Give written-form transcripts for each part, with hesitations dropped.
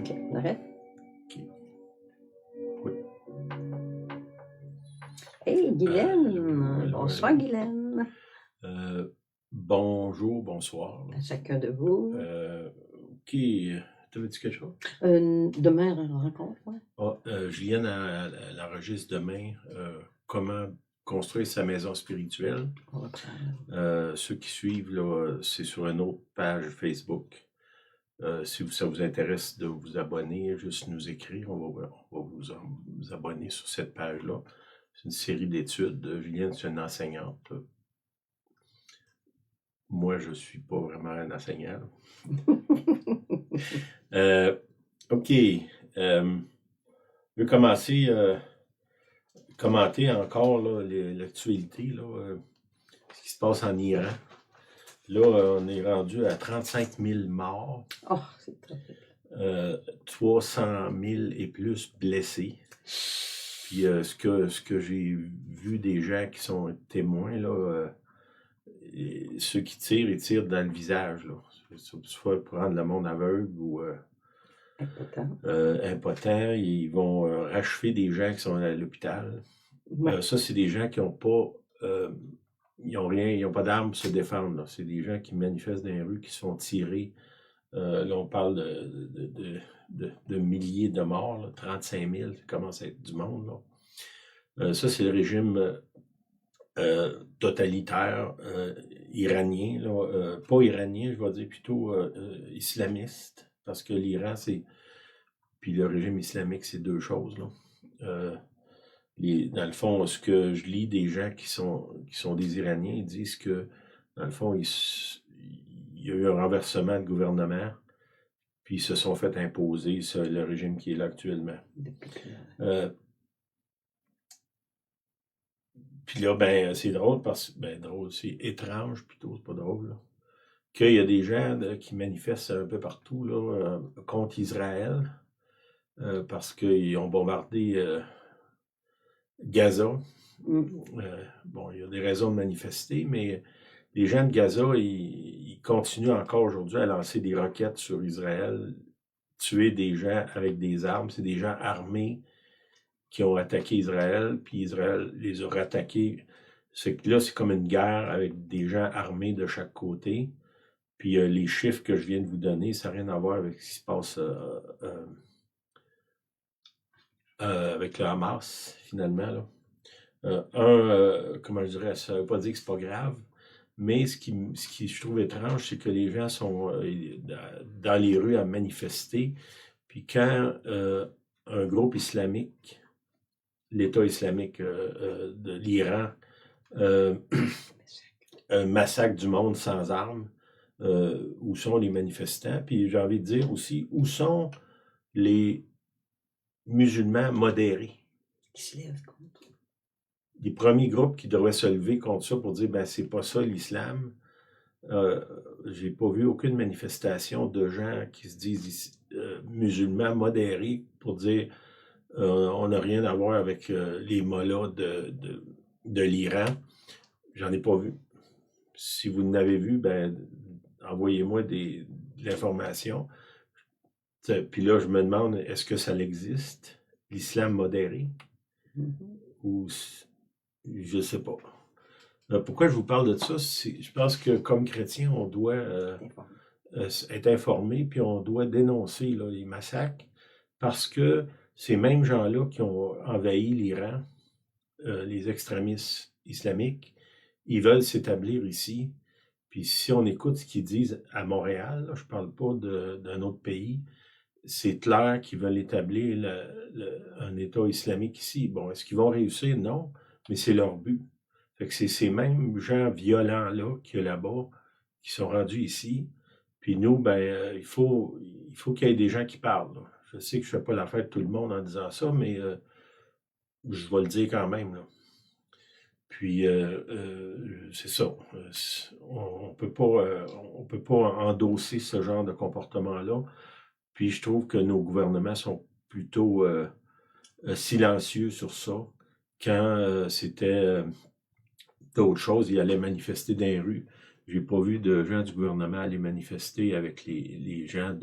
OK, on arrête? OK. Oui. Hey, Guylaine! Allô, Bonsoir, allô. Guylaine! Bonjour, bonsoir. À chacun de vous. OK. T'avais-tu quelque chose? Demain, rencontre, ouais. Julienne, elle enregistre demain comment construire sa maison spirituelle. On va prendre. Ceux qui suivent, là, c'est sur une autre page Facebook. Si ça vous intéresse de vous abonner, juste nous écrire. On va vous abonner sur cette page-là. C'est une série d'études. Julienne, c'est une enseignante. Moi, je ne suis pas vraiment un enseignant. OK. Je vais commencer commenter encore là, l'actualité, ce qui se passe en Iran. Là, on est rendu à 35 000 morts. Oh, c'est très bien. 300 000 et plus blessés. Puis ce que j'ai vu des gens qui sont témoins, là, ceux qui tirent, ils tirent dans le visage. Là. Soit pour rendre le monde aveugle ou impotent. Ils vont rachever des gens qui sont à l'hôpital. Ouais. Ça, c'est des gens qui n'ont pas... ils n'ont rien, ils n'ont pas d'armes pour se défendre. C'est des gens qui manifestent dans les rues, qui se font tirer. Là, on parle de milliers de morts, là, 35 000, ça commence à être du monde. Là. Ça, c'est le régime totalitaire iranien. Là, pas iranien, je vais dire plutôt islamiste, parce que l'Iran, c'est... Puis le régime islamique, c'est deux choses. Là. Dans le fond, ce que je lis des gens qui sont des Iraniens, ils disent que, dans le fond, il y a eu un renversement de gouvernement, puis ils se sont fait imposer le régime qui est là actuellement. Puis là, ben, c'est drôle parce que, drôle, c'est étrange plutôt, c'est pas drôle, là, qu'il y a des gens qui manifestent un peu partout là, contre Israël parce qu'ils ont bombardé Gaza. Bon, il y a des raisons de manifester, mais les gens de Gaza, ils continuent encore aujourd'hui à lancer des roquettes sur Israël, tuer des gens avec des armes. C'est des gens armés qui ont attaqué Israël, puis Israël les a rattaqués. C'est que là, c'est comme une guerre avec des gens armés de chaque côté. Puis les chiffres que je viens de vous donner, ça n'a rien à voir avec ce qui se passe avec le Hamas, finalement. Là. Comment je dirais, ça ne veut pas dire que c'est pas grave, mais ce qui je trouve étrange, c'est que les gens sont dans les rues à manifester, puis quand un groupe islamique, l'État islamique de l'Iran, massacre du monde sans armes, où sont les manifestants, puis j'ai envie de dire aussi, où sont les musulmans modérés? Qui se lèvent contre. Les premiers groupes qui devraient se lever contre ça pour dire, c'est pas ça l'islam. J'ai pas vu aucune manifestation de gens qui se disent musulmans modérés pour dire on n'a rien à voir avec les mollahs de l'Iran. J'en ai pas vu. Si vous n'avez vu, envoyez-moi de l'information. Puis là, je me demande, est-ce que ça existe, l'islam modéré? Ou je sais pas. Pourquoi je vous parle de ça? Je pense que comme chrétien, on doit être informé, puis on doit dénoncer là, les massacres, parce que ces mêmes gens-là qui ont envahi l'Iran, les extrémistes islamiques, ils veulent s'établir ici. Puis si on écoute ce qu'ils disent à Montréal, là, je ne parle pas d'un autre pays, c'est clair qu'ils veulent établir un État islamique ici. Bon, est-ce qu'ils vont réussir? Non, mais c'est leur but. Fait que c'est ces mêmes gens violents-là qu'il y a là-bas, qui sont rendus ici. Puis nous, il faut qu'il y ait des gens qui parlent. Là. Je sais que je ne fais pas l'affaire de tout le monde en disant ça, mais je vais le dire quand même. Là. Puis, c'est ça. On peut pas endosser ce genre de comportement-là. Puis, je trouve que nos gouvernements sont plutôt silencieux sur ça. Quand c'était d'autres choses, ils allaient manifester dans les rues. J'ai pas vu de gens du gouvernement aller manifester avec les gens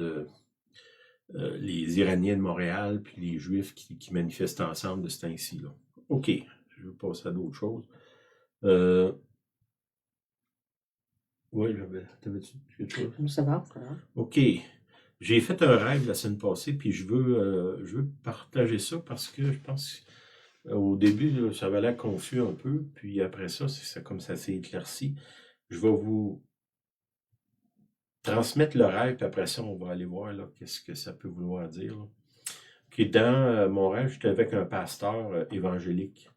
les Iraniens de Montréal puis les Juifs qui manifestent ensemble de ce temps-ci, là. OK, je vais passer à d'autres choses. Oui, t'avais-tu quelque chose? Ça va, ça va. OK. J'ai fait un rêve la semaine passée, puis je veux partager ça parce que je pense qu'au début, là, ça avait l'air confus un peu, puis après ça, comme ça s'est éclairci. Je vais vous transmettre le rêve, puis après ça, on va aller voir là, qu'est-ce que ça peut vouloir dire, là. OK, dans mon rêve, j'étais avec un pasteur évangélique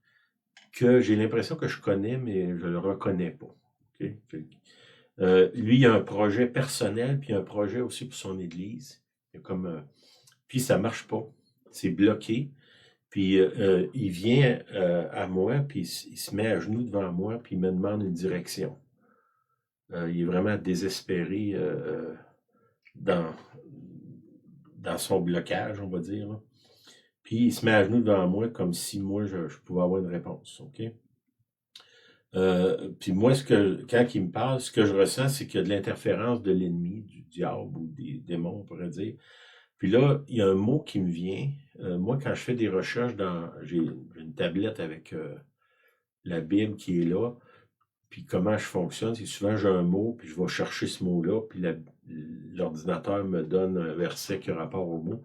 que j'ai l'impression que je connais, mais je le reconnais pas. OK? Lui, il a un projet personnel, puis un projet aussi pour son église. Puis ça marche pas. C'est bloqué. Puis il vient à moi, puis il se met à genoux devant moi, puis il me demande une direction. Il est vraiment désespéré dans son blocage, on va dire, là. Puis il se met à genoux devant moi comme si moi, je pouvais avoir une réponse. OK? Puis moi, quand il me parle, ce que je ressens, c'est qu'il y a de l'interférence de l'ennemi, du diable ou des démons, on pourrait dire. Puis là, il y a un mot qui me vient. Moi, quand je fais des recherches j'ai une tablette avec la Bible qui est là. Puis comment je fonctionne, c'est souvent j'ai un mot, puis je vais chercher ce mot-là, puis l'ordinateur me donne un verset qui a rapport au mot.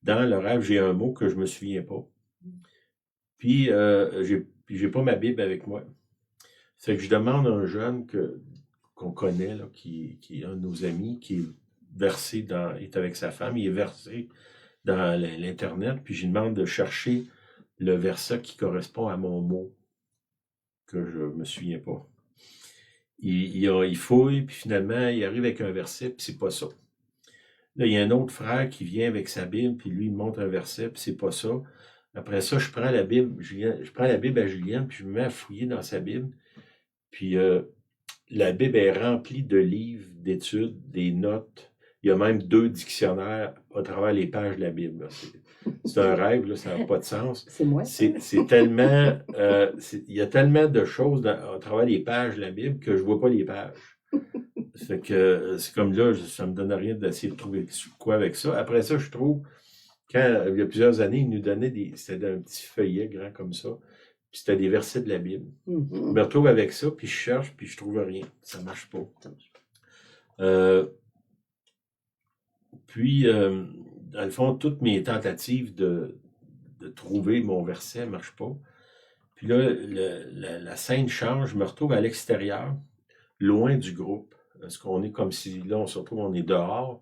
Dans le rêve, j'ai un mot que je me souviens pas. Puis j'ai pas ma Bible avec moi. C'est que je demande à un jeune qu'on connaît, là, qui est un de nos amis, qui est versé est avec sa femme, il est versé dans l'Internet, puis je lui demande de chercher le verset qui correspond à mon mot, que je me souviens pas. Il fouille, puis finalement, il arrive avec un verset, puis c'est pas ça. Là, il y a un autre frère qui vient avec sa Bible, puis lui, il me montre un verset, puis c'est pas ça. Après ça, je prends la Bible à Julienne, puis je me mets à fouiller dans sa Bible. Puis la Bible est remplie de livres, d'études, des notes. Il y a même 2 dictionnaires à travers les pages de la Bible. C'est un rêve, là, ça n'a pas de sens. C'est moi. C'est tellement... il y a tellement de choses à travers les pages de la Bible que je ne vois pas les pages. Fait que c'est comme là, ça me donne rien d'essayer de trouver quoi avec ça. Après ça, je trouve, il y a plusieurs années, il nous donnait c'était un petit feuillet grand comme ça. Puis c'était des versets de la Bible. Je me retrouve avec ça, puis je cherche, puis je trouve rien. Ça marche pas. Puis, dans le fond, toutes mes tentatives de trouver mon verset ne marchent pas. Puis là, la scène change. Je me retrouve à l'extérieur, loin du groupe. Parce qu'on est comme si, là, on se retrouve, on est dehors.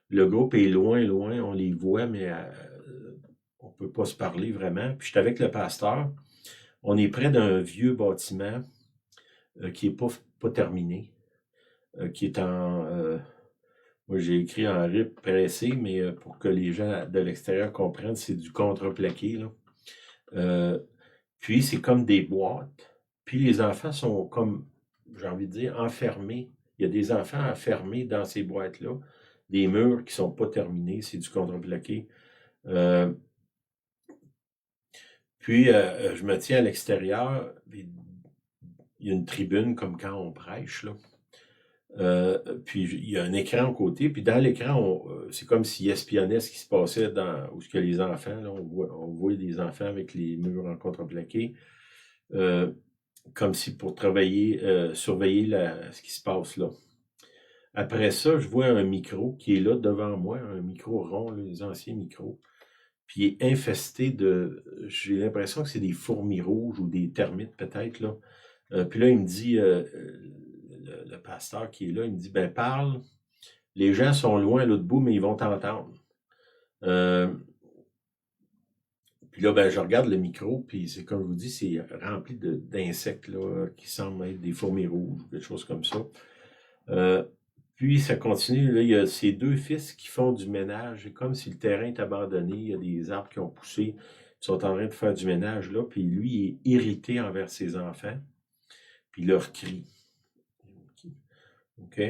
Le groupe est loin, loin. On les voit, mais on ne peut pas se parler vraiment. Puis je suis avec le pasteur. On est près d'un vieux bâtiment qui n'est pas terminé, qui est moi j'ai écrit en RIP pressé, mais pour que les gens de l'extérieur comprennent, c'est du contreplaqué, là. Puis c'est comme des boîtes. Puis les enfants sont comme, j'ai envie de dire, enfermés. Il y a des enfants enfermés dans ces boîtes-là, des murs qui ne sont pas terminés, c'est du contreplaqué. Puis, je me tiens à l'extérieur. Il y a une tribune comme quand on prêche, là. Puis, il y a un écran à côté. Puis, dans l'écran, c'est comme s'il espionnait ce qui se passait où il y a les enfants. Là, on voit des enfants avec les murs en contreplaqué. Comme si pour surveiller ce qui se passe là. Après ça, je vois un micro qui est là devant moi, un micro rond, là, les anciens micros. Puis il est infesté j'ai l'impression que c'est des fourmis rouges ou des termites peut-être, là. Puis là, il me dit, le pasteur qui est là, il me dit, ben parle, les gens sont loin à l'autre bout, mais ils vont t'entendre. Puis là, ben je regarde le micro, puis c'est comme je vous dis, c'est rempli d'insectes là, qui semblent être des fourmis rouges, quelque chose comme ça. Puis ça continue, là, il y a ces 2 fils qui font du ménage. C'est comme si le terrain est abandonné, il y a des arbres qui ont poussé, ils sont en train de faire du ménage là, puis lui il est irrité envers ses enfants, puis il leur crie. OK?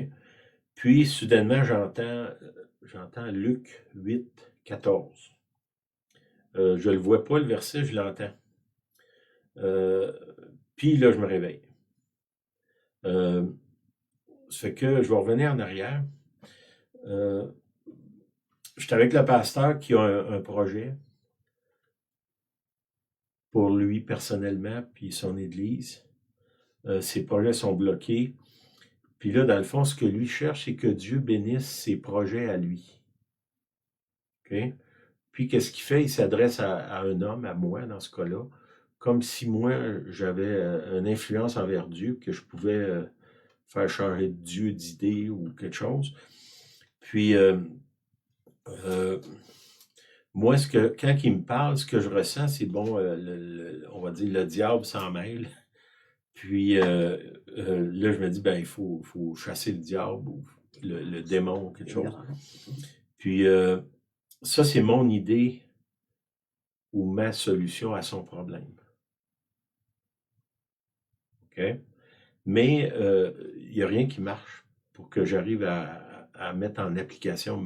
Puis soudainement, j'entends Luc 8, 14. Je le vois pas le verset, je l'entends. Puis là, je me réveille. Ça fait que je vais revenir en arrière. j'étais avec le pasteur qui a un projet pour lui personnellement, puis son église. Ses projets sont bloqués. Puis là, dans le fond, ce que lui cherche, c'est que Dieu bénisse ses projets à lui. OK? Puis, qu'est-ce qu'il fait? Il s'adresse à un homme, à moi, dans ce cas-là, comme si moi, j'avais une influence envers Dieu, que je pouvais faire changer de Dieu d'idée ou quelque chose. Puis, moi, quand il me parle, ce que je ressens, c'est bon, on va dire, le diable s'en mêle. Puis là, je me dis, ben, il faut chasser le diable ou le démon ou quelque chose. Puis ça, c'est mon idée ou ma solution à son problème. OK? Mais il n'y a rien qui marche pour que j'arrive à mettre en application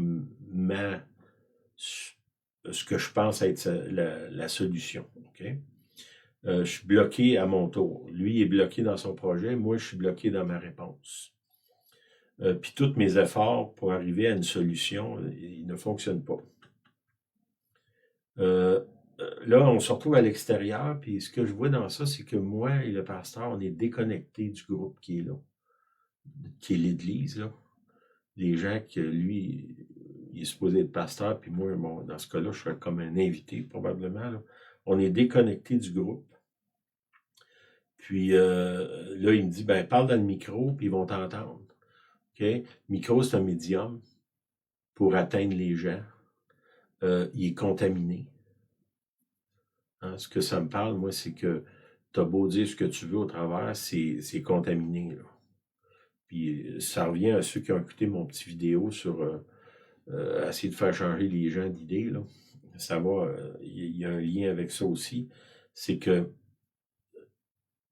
ce que je pense être la solution. OK? Je suis bloqué à mon tour. Lui est bloqué dans son projet, moi je suis bloqué dans ma réponse. Puis tous mes efforts pour arriver à une solution, ils ne fonctionnent pas. Là, on se retrouve à l'extérieur, puis ce que je vois dans ça, c'est que moi et le pasteur, on est déconnectés du groupe qui est là, qui est l'Église, là. Les gens que lui, il est supposé être pasteur, puis moi, bon, dans ce cas-là, je serais comme un invité, probablement, là. On est déconnectés du groupe. Puis là, il me dit, ben, parle dans le micro, puis ils vont t'entendre. OK? Micro, c'est un médium pour atteindre les gens. Il est contaminé. Hein? Ce que ça me parle, moi, c'est que t'as beau dire ce que tu veux au travers, c'est contaminé, là. Puis ça revient à ceux qui ont écouté mon petit vidéo sur essayer de faire changer les gens d'idées, là. Ça va, il y a un lien avec ça aussi. C'est que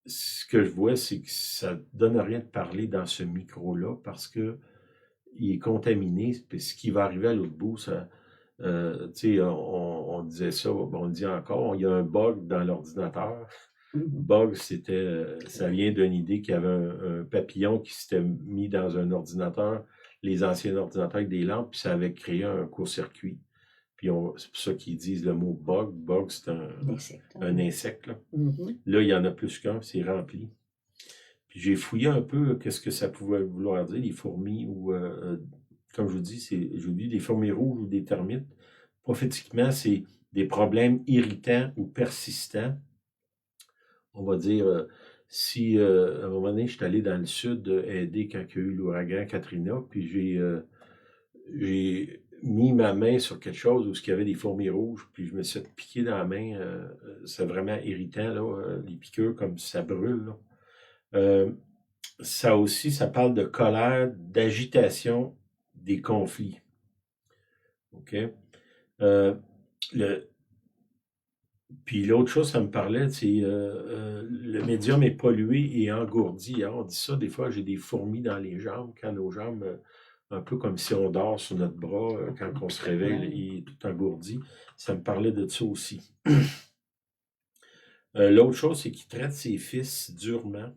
ce que je vois, c'est que ça ne donne rien de parler dans ce micro-là parce que il est contaminé. Puis ce qui va arriver à l'autre bout, ça, tu sais, on disait ça, on le dit encore, il y a un bug dans l'ordinateur. Bug, ça vient d'une idée qu'il y avait un papillon qui s'était mis dans un ordinateur, les anciens ordinateurs avec des lampes, puis ça avait créé un court-circuit. Puis c'est pour ça qu'ils disent le mot bug. Bug, c'est un insecte. Là. Là, il y en a plus qu'un, c'est rempli. Puis j'ai fouillé un peu qu'est-ce que ça pouvait vouloir dire, les fourmis ou, comme je vous dis, des fourmis rouges ou des termites. Prophétiquement, c'est des problèmes irritants ou persistants. On va dire, si à un moment donné, je suis allé dans le sud aider quand il y a eu l'ouragan Katrina, puis j'ai mis ma main sur quelque chose où il y avait des fourmis rouges, puis je me suis piqué dans la main. C'est vraiment irritant, là, les piqûres, comme ça brûle. Là. Ça aussi, ça parle de colère, d'agitation, des conflits. OK? Puis l'autre chose, ça me parlait, c'est le médium est pollué et engourdi. Hein? On dit ça, des fois, j'ai des fourmis dans les jambes, quand nos jambes, un peu comme si on dort sur notre bras, quand on se réveille, il est tout engourdi. Ça me parlait de ça aussi. L'autre chose, c'est qu'il traite ses fils durement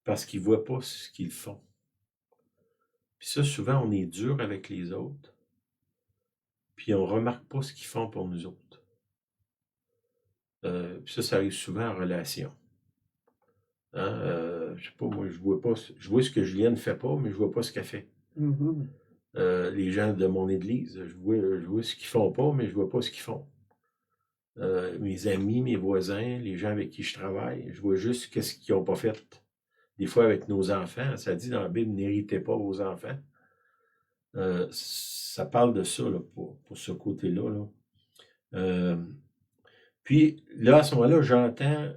parce qu'ils ne voient pas ce qu'ils font. Puis ça, souvent, on est dur avec les autres, puis on ne remarque pas ce qu'ils font pour nous autres. Puis ça arrive souvent en relation. Hein, je sais pas, moi, je vois ce que Julienne ne fait pas, mais je vois pas ce qu'elle fait. Les gens de mon église, je vois ce qu'ils font pas, mais je vois pas ce qu'ils font. Mes amis, mes voisins, les gens avec qui je travaille, je vois juste qu'est-ce qu'ils n'ont pas fait. Des fois, avec nos enfants, ça dit dans la Bible, n'héritez pas vos enfants. Ça parle de ça là, pour ce côté-là. Là. Puis là, à ce moment-là, j'entends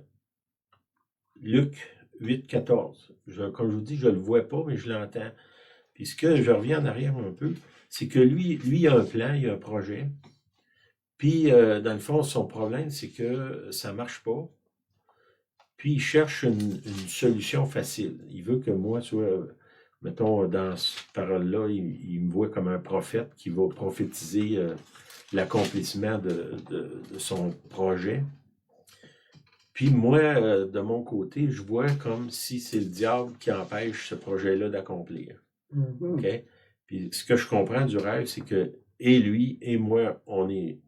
Luc 8, 14. Comme je vous dis, je ne le vois pas, mais je l'entends. Puis ce que je reviens en arrière un peu, c'est que lui, il a un plan, il a un projet. Puis, dans le fond, son problème, c'est que ça ne marche pas. Puis, il cherche une solution facile. Il veut que moi, mettons, dans cette parole-là, il me voit comme un prophète qui va prophétiser l'accomplissement de son projet. Puis moi, de mon côté, je vois comme si c'est le diable qui empêche ce projet-là d'accomplir. OK? Puis ce que je comprends du rêve, c'est que et lui et moi, on n'est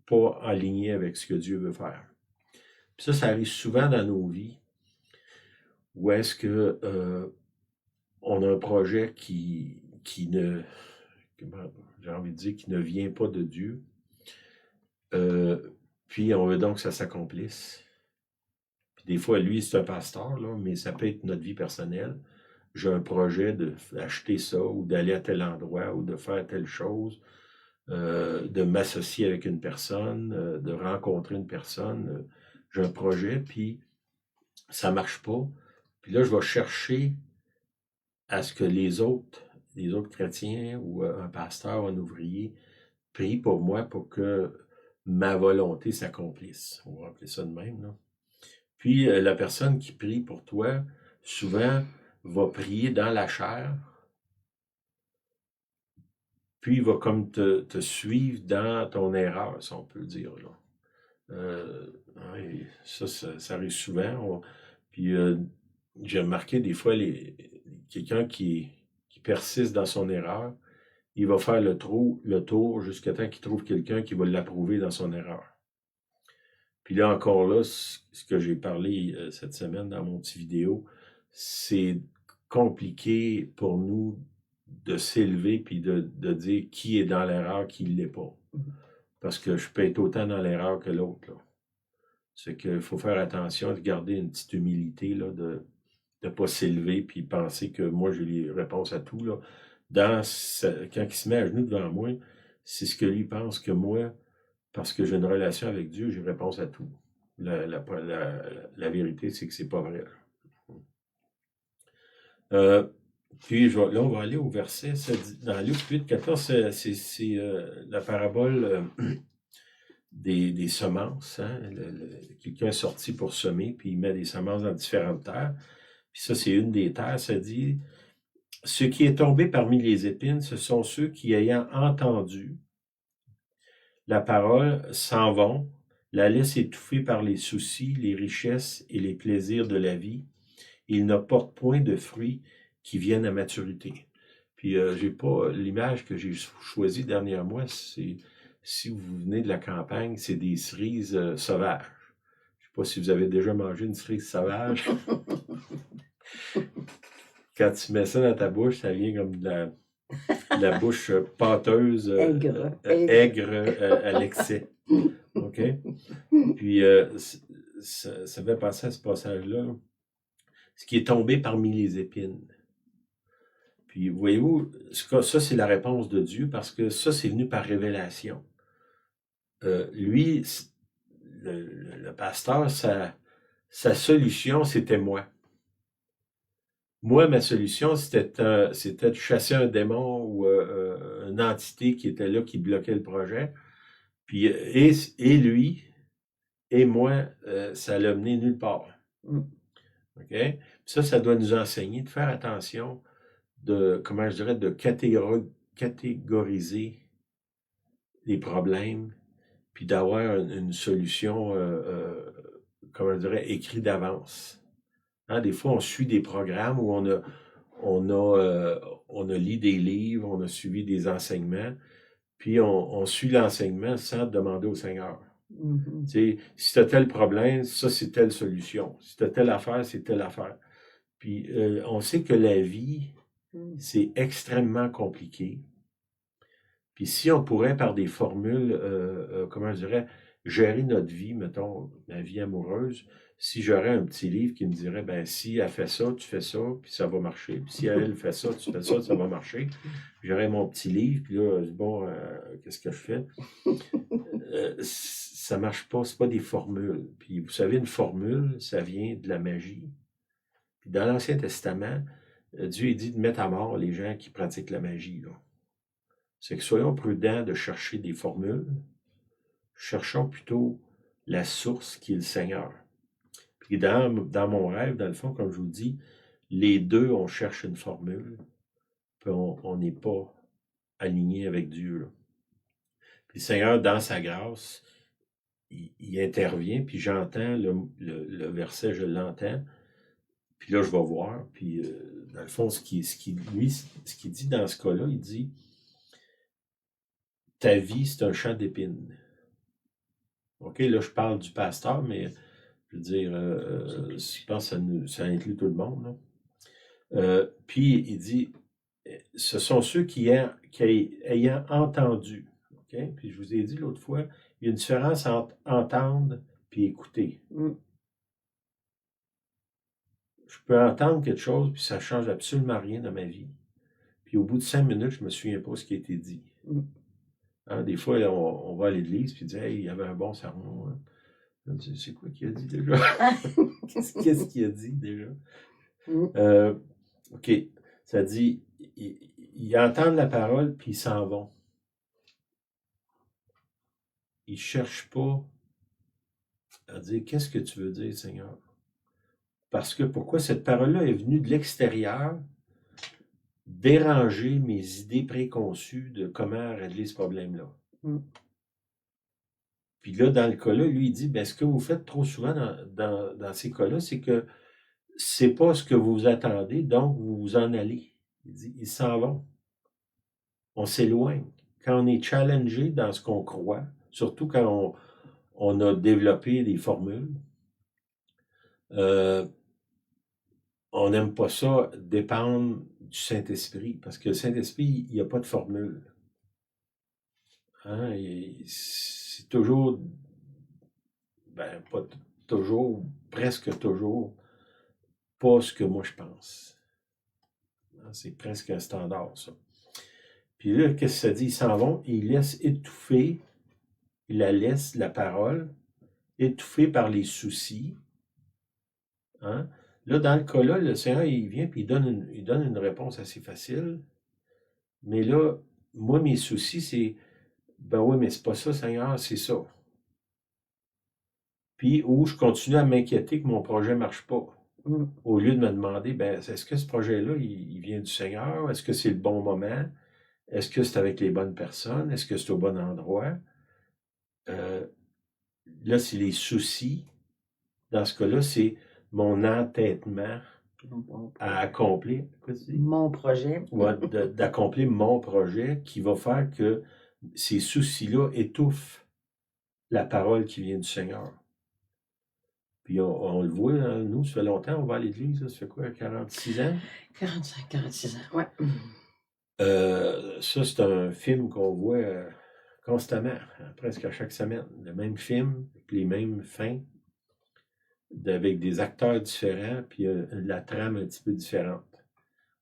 pas aligné avec ce que Dieu veut faire. Puis ça arrive souvent dans nos vies, où est-ce que on a un projet qui ne, j'ai envie de dire, qui ne vient pas de Dieu. Puis on veut donc que ça s'accomplisse. Puis des fois, lui, c'est un pasteur, là, mais ça peut être notre vie personnelle. J'ai un projet d'acheter ça, ou d'aller à tel endroit, ou de faire telle chose, de m'associer avec une personne, de rencontrer une personne. J'ai un projet, puis ça marche pas. Puis là, je vais chercher à ce que les autres chrétiens, ou un pasteur, un ouvrier, prient pour moi pour que ma volonté s'accomplisse. On va appeler ça de même, là. Puis la personne qui prie pour toi, souvent, va prier dans la chair, puis il va comme te suivre dans ton erreur, si on peut le dire, là. Ouais, ça arrive souvent. Puis j'ai remarqué des fois, quelqu'un qui persiste dans son erreur, il va faire le tour jusqu'à temps qu'il trouve quelqu'un qui va l'approuver dans son erreur. Puis là, encore là, ce que j'ai parlé cette semaine dans mon petit vidéo, c'est compliqué pour nous de s'élever puis de dire qui est dans l'erreur, qui ne l'est pas. Parce que je peux être autant dans l'erreur que l'autre, là. C'est qu'il faut faire attention de garder une petite humilité, là, de ne pas s'élever puis penser que moi, j'ai les réponses à tout, là. Quand il se met à genoux devant moi, c'est ce que lui pense que moi, parce que j'ai une relation avec Dieu, j'ai réponse à tout. La vérité, c'est que c'est pas vrai. Puis là, on va aller au verset, dans Luc 8, 14, c'est la parabole des semences. Hein? Quelqu'un est sorti pour semer, puis il met des semences dans différentes terres. Puis ça, c'est une des terres, ça dit, ce qui est tombé parmi les épines, ce sont ceux qui, ayant entendu la parole, s'en vont, la laissent étouffer par les soucis, les richesses et les plaisirs de la vie. Ils n'apportent point de fruits qui viennent à maturité. Puis, j'ai pas l'image que j'ai choisie dernièrement, c'est si vous venez de la campagne, c'est des cerises sauvages. Je sais pas si vous avez déjà mangé une cerise sauvage. Quand tu mets ça dans ta bouche, ça vient comme de la bouche pâteuse, aigre à l'excès. OK? Puis, ça fait penser à ce passage-là. Ce qui est tombé parmi les épines. Puis, voyez-vous, ça, c'est la réponse de Dieu, parce que ça, c'est venu par révélation. Lui, le pasteur, sa solution, c'était moi. Moi, ma solution, c'était de chasser un démon ou une entité qui était là, qui bloquait le projet. Puis, et lui, et moi, ça l'a mené nulle part. OK? Puis ça doit nous enseigner de faire attention comment je dirais, de catégoriser les problèmes, puis d'avoir une solution, comment je dirais, écrite d'avance. Hein, des fois, on suit des programmes où on a lu des livres, on a suivi des enseignements, puis on suit l'enseignement sans demander au Seigneur. Tu sais, si tu as tel problème, ça, c'est telle solution. Si tu as telle affaire, c'est telle affaire. Puis, on sait que la vie, c'est extrêmement compliqué. Puis si on pourrait, par des formules, comment je dirais, gérer notre vie, mettons, ma vie amoureuse, si j'aurais un petit livre qui me dirait, ben si elle fait ça, tu fais ça, puis ça va marcher. Puis si elle fait ça, tu fais ça, ça va marcher. J'aurais mon petit livre, puis là, bon, qu'est-ce que je fais? Ça marche pas, c'est pas des formules. Puis vous savez, une formule, ça vient de la magie. Puis dans l'Ancien Testament, Dieu dit de mettre à mort les gens qui pratiquent la magie, là. C'est que soyons prudents de chercher des formules, cherchons plutôt la source qui est le Seigneur. Puis dans mon rêve, dans le fond, comme je vous dis, les deux, on cherche une formule, puis on n'est pas aligné avec Dieu, là. Puis le Seigneur, dans sa grâce, il intervient, puis j'entends le verset, je l'entends, puis là, je vais voir, puis dans le fond, ce qu'il dit dans ce cas-là, il dit, ta vie, c'est un champ d'épines. OK, là, je parle du pasteur, mais je veux dire, je pense que ça inclut tout le monde, là. Puis, il dit, ce sont ceux qui ayant entendu. OK? Puis, je vous ai dit l'autre fois, il y a une différence entre entendre et écouter. Je peux entendre quelque chose, puis ça ne change absolument rien dans ma vie. Puis au bout de 5 minutes, je ne me souviens pas ce qui a été dit. Hein, des fois, là, on va à l'église, puis on dit « Hey, il y avait un bon sermon. Hein. » C'est quoi qu'il a dit déjà? Qu'est-ce qu'il a dit déjà? OK. Ça dit, ils entendent la parole, puis ils s'en vont. Ils ne cherchent pas à dire « Qu'est-ce que tu veux dire, Seigneur? » Parce que pourquoi cette parole-là est venue de l'extérieur déranger mes idées préconçues de comment régler ce problème-là. Puis là, dans le cas-là, lui, il dit, ben, ce que vous faites trop souvent dans ces cas-là, c'est que c'est pas ce que vous attendez, donc vous vous en allez. Il dit, ils s'en vont. On s'éloigne. Quand on est challengé dans ce qu'on croit, surtout quand on a développé des formules, on n'aime pas ça dépendre du Saint-Esprit, parce que le Saint-Esprit, il n'y a pas de formule. Hein? C'est toujours, ben, pas toujours, presque toujours, pas ce que moi je pense. C'est presque un standard, ça. Puis là, qu'est-ce que ça dit? Ils s'en vont et ils laissent étouffer, ils la laissent, la parole, étouffée par les soucis. Hein? Là, dans le cas-là, le Seigneur, il vient et il donne une réponse assez facile. Mais là, moi, mes soucis, c'est, ben oui, mais c'est pas ça, Seigneur, c'est ça. Puis, où je continue à m'inquiéter que mon projet ne marche pas. Au lieu de me demander, ben, est-ce que ce projet-là, il vient du Seigneur? Est-ce que c'est le bon moment? Est-ce que c'est avec les bonnes personnes? Est-ce que c'est au bon endroit? Là, c'est les soucis. Dans ce cas-là, c'est mon entêtement à accomplir. Mon projet. Ouais, d'accomplir mon projet qui va faire que ces soucis-là étouffent la parole qui vient du Seigneur. Puis on le voit, hein, nous, ça fait longtemps, on va à l'église, ça fait quoi, 46 ans? 45, 46 ans, ouais. Ça, c'est un film qu'on voit constamment, presque à chaque semaine. Le même film, avec les mêmes fins, avec des acteurs différents, puis la trame un petit peu différente.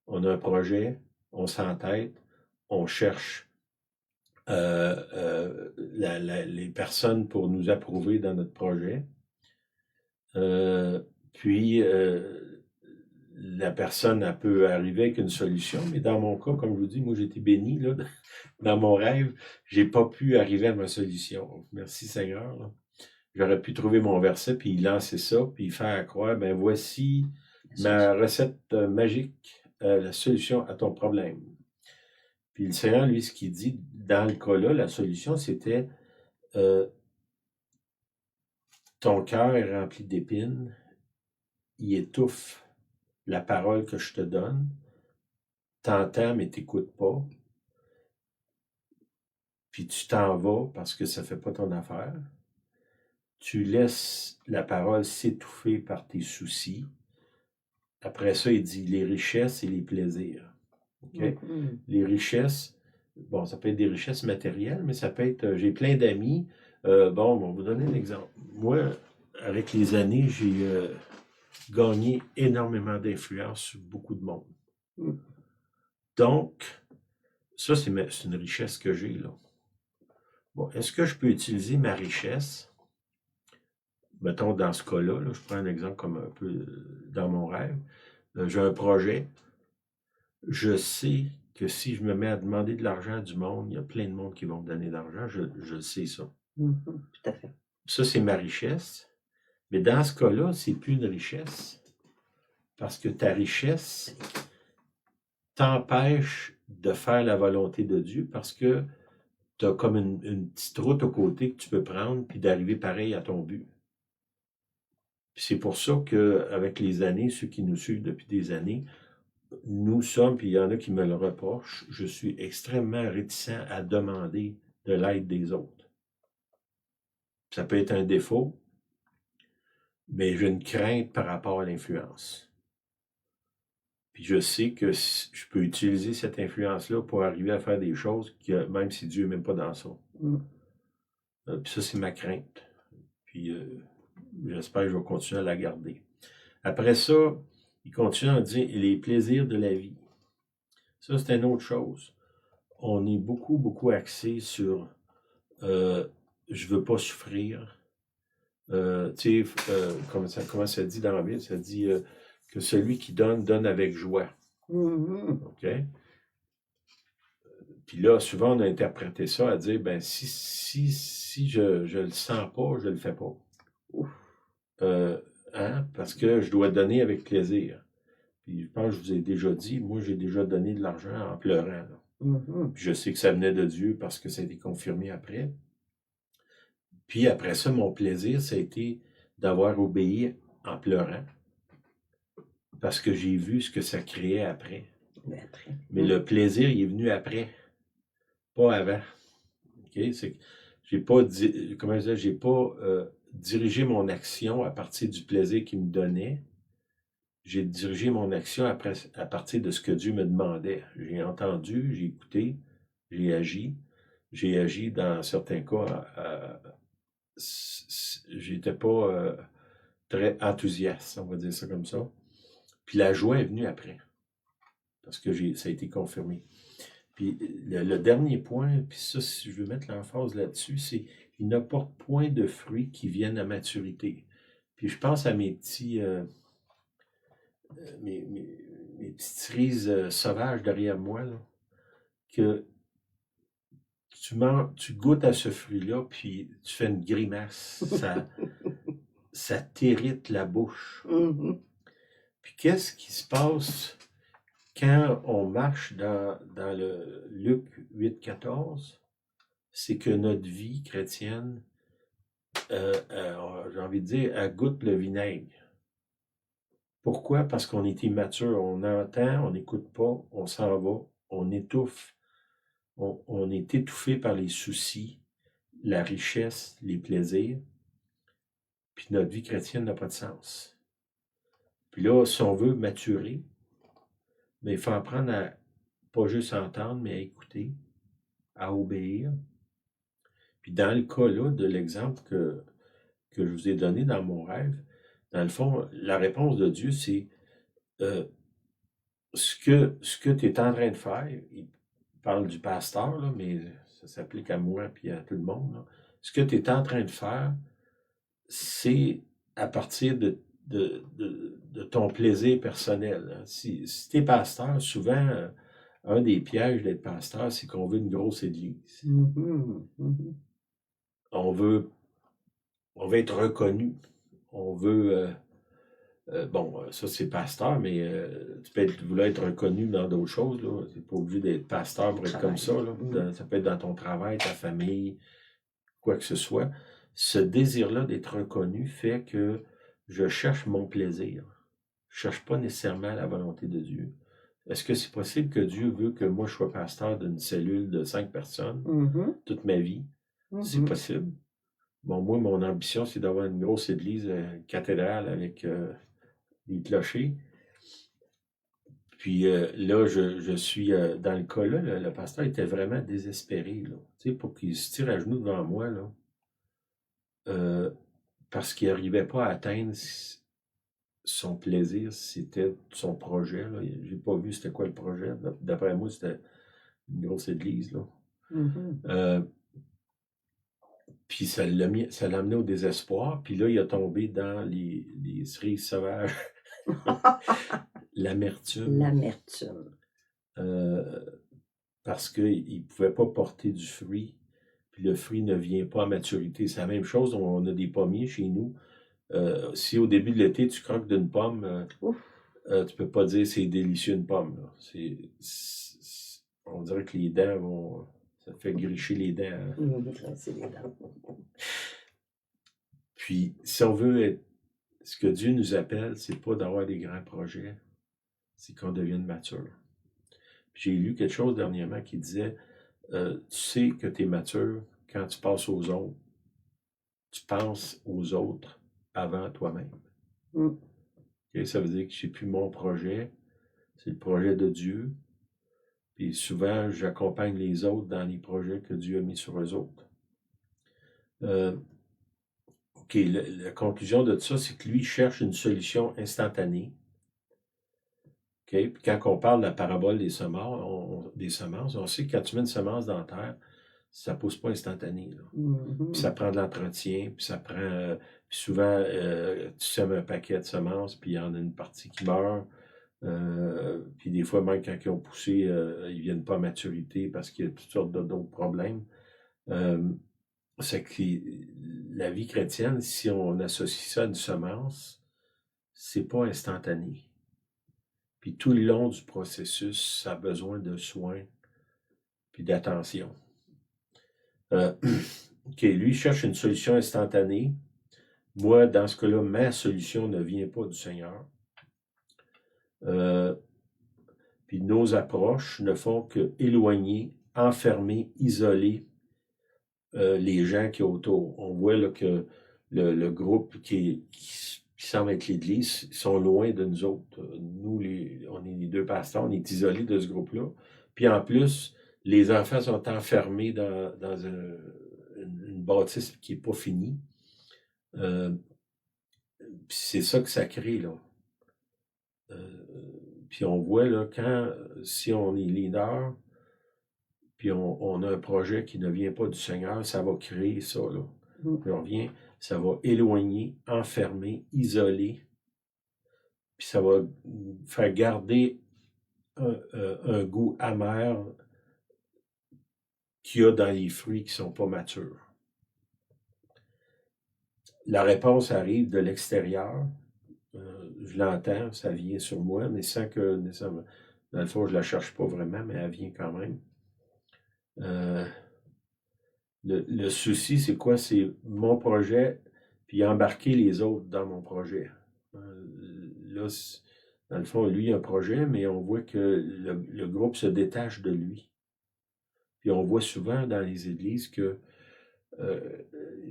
On a un projet, on s'entête, on cherche les personnes pour nous approuver dans notre projet. Puis, la personne, elle peut arriver avec une solution, mais dans mon cas, comme je vous dis, moi, j'ai été béni, là, dans mon rêve, j'ai pas pu arriver à ma solution. Merci Seigneur. Là. J'aurais pu trouver mon verset, puis lancer ça, puis faire croire, ben voici ma recette magique, la solution à ton problème. Puis le Seigneur, lui, ce qu'il dit, dans le cas-là, la solution, c'était ton cœur est rempli d'épines, il étouffe la parole que je te donne, t'entends, mais t'écoutes pas, puis tu t'en vas parce que ça fait pas ton affaire. Tu laisses la parole s'étouffer par tes soucis. Après ça, il dit les richesses et les plaisirs. Okay? Les richesses, bon, ça peut être des richesses matérielles, mais ça peut être, j'ai plein d'amis. Bon, on va vous donner un exemple. Moi, avec les années, j'ai gagné énormément d'influence sur beaucoup de monde. Donc, ça, c'est une richesse que j'ai, là. Bon, est-ce que je peux utiliser ma richesse? Mettons, dans ce cas-là, là, je prends un exemple comme un peu dans mon rêve. J'ai un projet. Je sais que si je me mets à demander de l'argent à du monde, il y a plein de monde qui vont me donner de l'argent. Je sais ça. Tout à fait. Ça, c'est ma richesse. Mais dans ce cas-là, c'est plus une richesse. Parce que ta richesse t'empêche de faire la volonté de Dieu parce que tu as comme une petite route au côté que tu peux prendre puis d'arriver pareil à ton but. Puis c'est pour ça qu'avec les années, ceux qui nous suivent depuis des années, nous sommes, puis il y en a qui me le reprochent, je suis extrêmement réticent à demander de l'aide des autres. Ça peut être un défaut, mais j'ai une crainte par rapport à l'influence. Puis je sais que je peux utiliser cette influence-là pour arriver à faire des choses que même si Dieu n'est même pas dans ça. Puis ça, c'est ma crainte. Puis j'espère que je vais continuer à la garder. Après ça, il continue à dire les plaisirs de la vie. Ça, c'est une autre chose. On est beaucoup, beaucoup axé sur je veux pas souffrir. Tu sais, comment ça dit dans la Bible? Ça dit que celui qui donne, donne avec joie. OK? Puis là, souvent, on a interprété ça à dire, ben, si je le sens pas, je le fais pas. Parce que je dois donner avec plaisir. Puis je pense que je vous ai déjà dit, moi, j'ai déjà donné de l'argent en pleurant. Puis je sais que ça venait de Dieu parce que ça a été confirmé après. Puis après ça, mon plaisir, ça a été d'avoir obéi en pleurant. Parce que j'ai vu ce que ça créait après. Mais le plaisir, il est venu après. Pas avant. OK? C'est que j'ai pas, j'ai pas dirigé mon action à partir du plaisir qu'il me donnait. J'ai dirigé mon action à partir de ce que Dieu me demandait. J'ai entendu, j'ai écouté, j'ai agi. J'ai agi dans certains cas, j'étais pas très enthousiaste, on va dire ça comme ça. Puis la joie est venue après, parce que ça a été confirmé. Puis le dernier point, puis ça, si je veux mettre l'emphase là-dessus, c'est il n'apporte point de fruits qui viennent à maturité. Puis je pense à mes petits... mes petites cerises sauvages derrière moi, là, que tu goûtes à ce fruit-là, puis tu fais une grimace. Ça t'irrite la bouche. Puis qu'est-ce qui se passe quand on marche dans le Luc 8,14? C'est que notre vie chrétienne, j'ai envie de dire, elle goûte le vinaigre. Pourquoi? Parce qu'on est immature, on entend, on n'écoute pas, on s'en va, on étouffe. On est étouffé par les soucis, la richesse, les plaisirs. Puis notre vie chrétienne n'a pas de sens. Puis là, si on veut maturer, mais il faut apprendre à pas juste entendre, mais à écouter, à obéir. Puis dans le cas là, de l'exemple que je vous ai donné dans mon rêve, dans le fond, la réponse de Dieu, c'est ce que tu es en train de faire. Il parle du pasteur, là, mais ça s'applique à moi et à tout le monde. Là. Ce que tu es en train de faire, c'est à partir de ton plaisir personnel. Hein. Si tu es pasteur, souvent, un des pièges d'être pasteur, c'est qu'on veut une grosse église. On veut être reconnu. On veut... ça c'est pasteur, mais tu peux vouloir être reconnu dans d'autres choses. Tu n'es pas obligé d'être pasteur pour être comme ça. Là. Ça peut être dans ton travail, ta famille, quoi que ce soit. Ce désir-là d'être reconnu fait que je cherche mon plaisir. Je ne cherche pas nécessairement la volonté de Dieu. Est-ce que c'est possible que Dieu veut que moi je sois pasteur d'une cellule de 5 personnes toute ma vie? C'est possible. Bon, moi, mon ambition, c'est d'avoir une grosse église cathédrale avec des clochers. Puis là, je suis dans le cas là, le pasteur était vraiment désespéré, là, pour qu'il se tire à genoux devant moi, là, parce qu'il n'arrivait pas à atteindre son plaisir, c'était son projet. Je n'ai pas vu c'était quoi le projet. D'après moi, c'était une grosse église. Là. Puis ça l'a amené au désespoir. Puis là, il a tombé dans les cerises sauvages. L'amertume. Parce qu'il ne pouvait pas porter du fruit. Puis le fruit ne vient pas à maturité. C'est la même chose, on a des pommiers chez nous. Si au début de l'été, tu croques d'une pomme, tu ne peux pas dire c'est délicieux une pomme. Là. On dirait que les dents vont... Ça fait gricher les dents. Hein? Puis, si on veut être... Ce que Dieu nous appelle, c'est pas d'avoir des grands projets, c'est qu'on devienne mature. J'ai lu quelque chose dernièrement qui disait tu sais que tu es mature quand tu passes aux autres. Tu penses aux autres avant toi-même. Mm. Okay? Ça veut dire que c'est plus mon projet, c'est le projet de Dieu. Puis souvent, j'accompagne les autres dans les projets que Dieu a mis sur eux autres. OK, la conclusion de ça, c'est que lui cherche une solution instantanée. OK? Puis quand on parle de la parabole des semences, on sait que quand tu mets une semence dans la terre, ça ne pousse pas instantané. Là. Mhm. Puis ça prend de l'entretien, puis ça prend. Puis souvent, tu sèmes un paquet de semences, puis il y en a une partie qui meurt. Puis des fois, même quand ils ont poussé, ils ne viennent pas à maturité parce qu'il y a toutes sortes d'autres problèmes. C'est que la vie chrétienne, si on associe ça à une semence, c'est pas instantané. Puis tout le long du processus, ça a besoin de soins puis d'attention. OK, lui cherche une solution instantanée. Moi, dans ce cas-là, ma solution ne vient pas du Seigneur. Puis nos approches ne font que éloigner, enfermer, isoler les gens qui sont autour. On voit là, que le groupe qui semble être l'Église, ils sont loin de nous autres. Nous, on est les deux pasteurs, on est isolés de ce groupe-là. Puis en plus, les enfants sont enfermés dans une bâtisse qui n'est pas finie. C'est ça que ça crée, là. Puis on voit, là, si on est leader, puis on a un projet qui ne vient pas du Seigneur, ça va créer ça, là. Puis on revient, ça va éloigner, enfermer, isoler, puis ça va faire garder un goût amer qu'il y a dans les fruits qui ne sont pas matures. La réponse arrive de l'extérieur. Je l'entends, ça vient sur moi, mais sans que, dans le fond, je ne la cherche pas vraiment, mais elle vient quand même. Le souci, c'est quoi? C'est mon projet, puis embarquer les autres dans mon projet. Là, dans le fond, lui, il a un projet, mais on voit que le groupe se détache de lui. Puis on voit souvent dans les églises que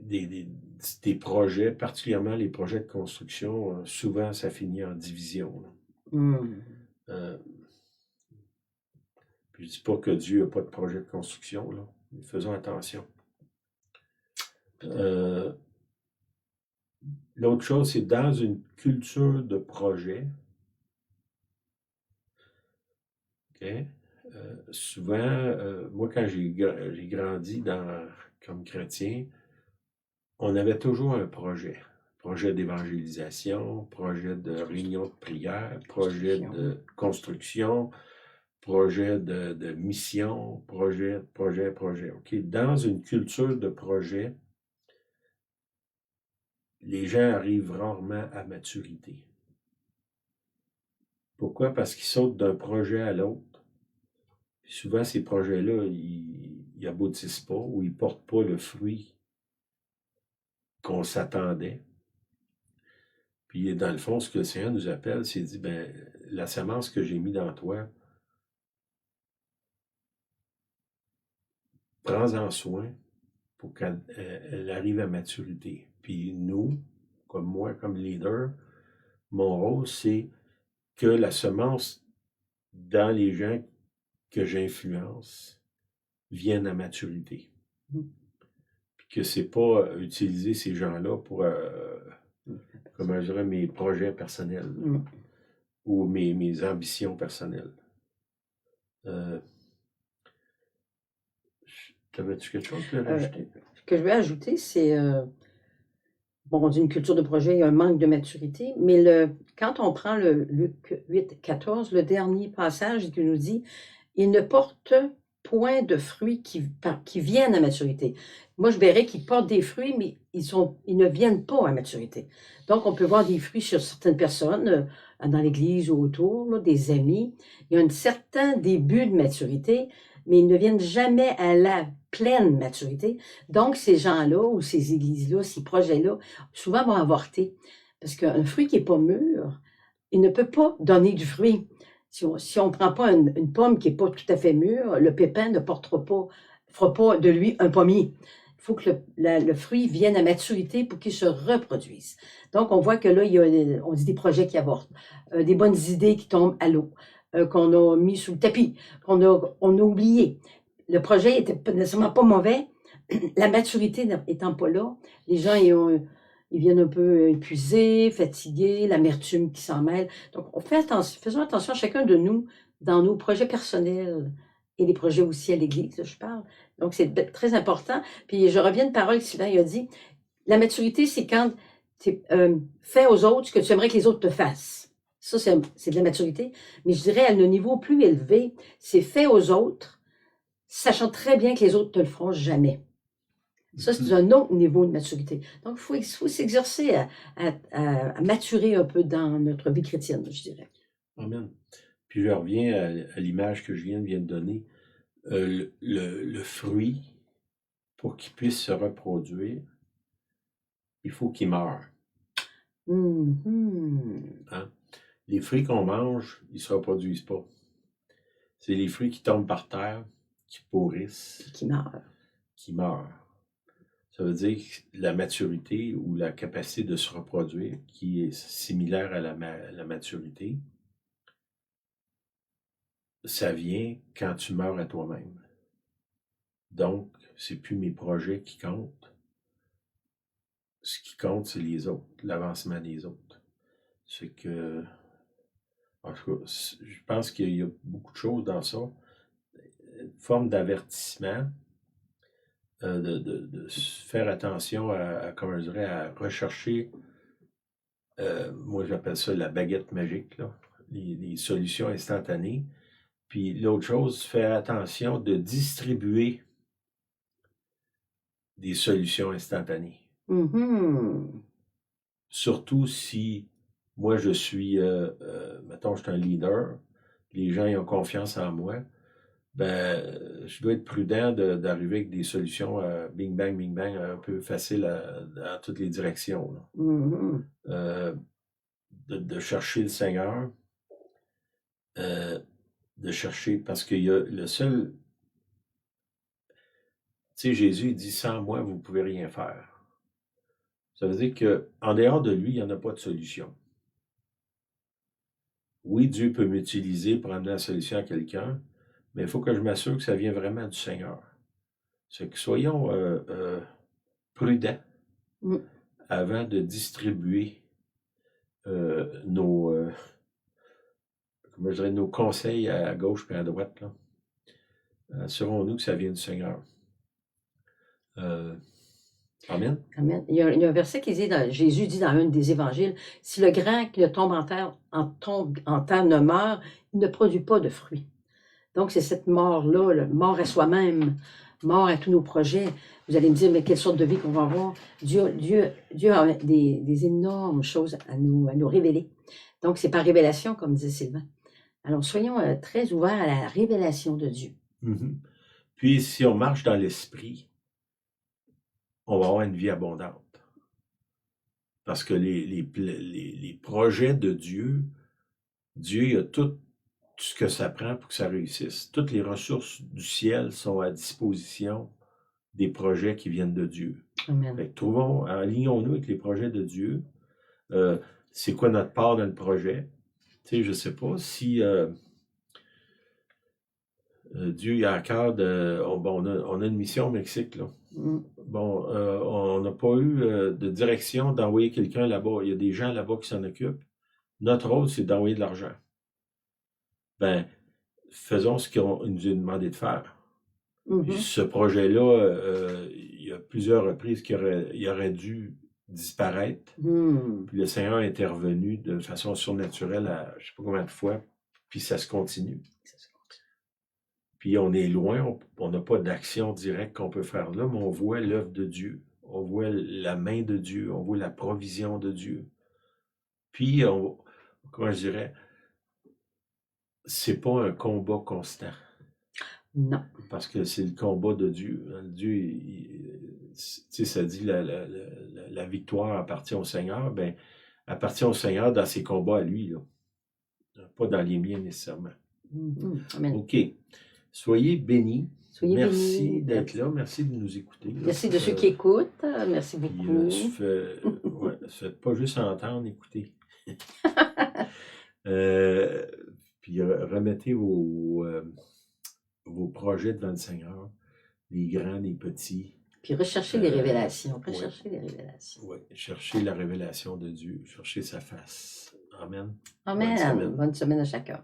des projets, particulièrement les projets de construction, souvent ça finit en division. Puis je ne dis pas que Dieu n'a pas de projet de construction, là. Mais faisons attention. L'autre chose, c'est dans une culture de projet. Okay? Souvent, moi, quand j'ai grandi comme chrétien, on avait toujours un projet. Projet d'évangélisation, projet de réunion de prière, projet de construction, projet de mission, projet. Okay? Dans une culture de projet, les gens arrivent rarement à maturité. Pourquoi? Parce qu'ils sautent d'un projet à l'autre. Puis souvent, ces projets-là, ils n'aboutissent pas ou ils ne portent pas le fruit qu'on s'attendait. Puis dans le fond, ce que le Seigneur nous appelle, c'est dit, la semence que j'ai mise dans toi, prends-en soin pour qu'elle arrive à maturité. Puis nous, comme moi, comme leader, mon rôle, c'est que la semence dans les gens que j'influence vienne à maturité. Puis que c'est pas utiliser ces gens-là pour, comment je dirais, mes projets personnels ou mes ambitions personnelles. T'avais-tu quelque chose à rajouter? Ce que je vais ajouter, c'est, bon, on dit une culture de projet, il y a un manque de maturité, mais quand on prend le Luc 8, 14, le dernier passage qui nous dit, il ne porte point de fruits qui viennent à maturité. Moi, je verrais qu'ils portent des fruits, mais ils ne viennent pas à maturité. Donc, on peut voir des fruits sur certaines personnes, dans l'église ou autour, là, des amis. Il y a un certain début de maturité, mais ils ne viennent jamais à la pleine maturité. Donc, ces gens-là ou ces églises-là, ces projets-là, souvent vont avorter. Parce qu'un fruit qui n'est pas mûr, il ne peut pas donner du fruit. Si on prend pas une pomme qui est pas tout à fait mûre, le pépin ne fera pas de lui un pommier. Il faut que le fruit vienne à maturité pour qu'il se reproduise. Donc, on voit que là, on dit des projets qui avortent, des bonnes idées qui tombent à l'eau, qu'on a mis sous le tapis, on a oublié. Le projet était nécessairement pas mauvais. La maturité n'étant pas là, les gens ils viennent un peu épuisés, fatigués, l'amertume qui s'en mêle. Donc, faisons attention à chacun de nous dans nos projets personnels et les projets aussi à l'Église, je parle. Donc, c'est très important. Puis, je reviens de parole que Sylvain il a dit, la maturité, c'est quand tu fais aux autres ce que tu aimerais que les autres te fassent. Ça, c'est de la maturité. Mais je dirais, à un niveau plus élevé, c'est fait aux autres, sachant très bien que les autres ne te le feront jamais. Ça, c'est un autre niveau de maturité. Donc, il faut s'exercer à maturer un peu dans notre vie chrétienne, je dirais. Amen. Puis je reviens à l'image que je viens de donner. Le fruit, pour qu'il puisse se reproduire, il faut qu'il meure. Hein? Les fruits qu'on mange, ils ne se reproduisent pas. C'est les fruits qui tombent par terre, qui pourrissent, qui meurent. Qui meurent. Ça veut dire que la maturité ou la capacité de se reproduire, qui est similaire à la maturité, ça vient quand tu meurs à toi-même. Donc, c'est plus mes projets qui comptent. Ce qui compte, c'est les autres, l'avancement des autres. C'est que, en tout cas, je pense qu'il y a beaucoup de choses dans ça. Une forme d'avertissement, de faire attention comment je dirais, à rechercher, moi j'appelle ça la baguette magique, là, les solutions instantanées. Puis l'autre chose, faire attention de distribuer des solutions instantanées. Surtout si moi je suis, mettons, je suis un leader, les gens ils ont confiance en moi, ben, je dois être prudent d'arriver avec des solutions bing bang, un peu faciles dans toutes les directions. Là. De chercher le Seigneur, de chercher, parce qu'il y a le seul. Tu sais, Jésus il dit, sans moi, vous ne pouvez rien faire. Ça veut dire qu'en dehors de lui, il n'y en a pas de solution. Oui, Dieu peut m'utiliser pour amener la solution à quelqu'un, mais il faut que je m'assure que ça vient vraiment du Seigneur. C'est que soyons prudents avant de distribuer nos conseils à gauche et à droite. Là. Assurons-nous que ça vient du Seigneur. Amen. Amen. Il y a un verset qui dit, Jésus dit dans un des évangiles, si le grain qui tombe en terre ne meurt, il ne produit pas de fruits. Donc, c'est cette mort-là, mort à soi-même, mort à tous nos projets. Vous allez me dire, mais quelle sorte de vie qu'on va avoir? Dieu a des énormes choses à nous révéler. Donc, c'est par révélation, comme disait Sylvain. Alors, soyons très ouverts à la révélation de Dieu. Puis, si on marche dans l'esprit, on va avoir une vie abondante. Parce que les projets de Dieu, Dieu a tout ce que ça prend pour que ça réussisse. Toutes les ressources du ciel sont à disposition des projets qui viennent de Dieu. Amen. Fait que alignons-nous avec les projets de Dieu. C'est quoi notre part dans le projet? Tu sais, je ne sais pas si Dieu a à cœur de... on a une mission au Mexique, là. Bon, on n'a pas eu de direction d'envoyer quelqu'un là-bas. Il y a des gens là-bas qui s'en occupent. Notre rôle, c'est d'envoyer de l'argent. Ben, faisons ce qu'on nous a demandé de faire. Ce projet-là, il y a plusieurs reprises qu'il aurait dû disparaître. Puis le Seigneur est intervenu de façon surnaturelle à je ne sais pas combien de fois, puis ça se continue. Puis on est loin, on n'a pas d'action directe qu'on peut faire là, mais on voit l'œuvre de Dieu, on voit la main de Dieu, on voit la provision de Dieu. Puis, comment je dirais, c'est pas un combat constant. Non. Parce que c'est le combat de Dieu. Dieu, tu sais, ça dit la victoire appartient au Seigneur. Ben, appartient au Seigneur dans ses combats à lui. Là. Pas dans les miens nécessairement. Amen. OK. Soyez bénis. Soyez Merci bénis. d'être là. Merci de nous écouter. Merci de ceux qui écoutent. Merci Puis, beaucoup. se faites pas juste entendre, écouter. Puis remettez vos projets devant le Seigneur, les grands, les petits. Puis recherchez les révélations. ouais. Recherchez les révélations. Oui, cherchez la révélation de Dieu, cherchez sa face. Amen. Amen. Bonne semaine. Bonne semaine à chacun.